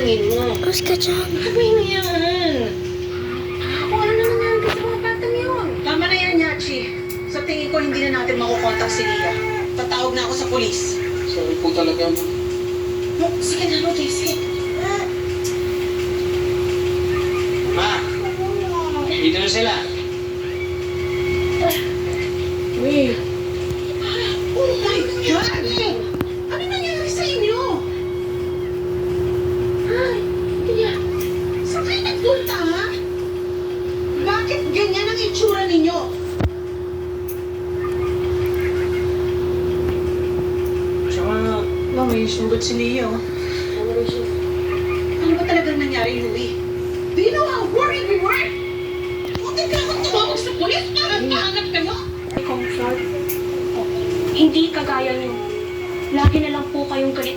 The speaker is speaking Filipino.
tingin mo? Mas ka dyan. Ano ba yung yan? Kung ano na nangyari sa mga batang yun? Tama na yan, Yachi. Sa tingin ko, hindi na natin makukontak si Lia. Tatawag na ako sa polis. Sorry po talaga, ma'am. No, sige na, no, JC. Ma! Dito na sila. Uy, Oh my God! Ano nangyari sa inyo? ay, kaya, Saan kayo nagpunta, ha? Bakit ganyan ang itsura ninyo? Tsaka, ma'am, may sugat si Lia, oh. ano rin siya? Ano ba talagang nangyari, Louie? Do you know how worried we were? Buti ka akong tumawag sa polis para mahanap kayo. Comfort. Hindi kagaya niyo. Lagi na lang po kayong galit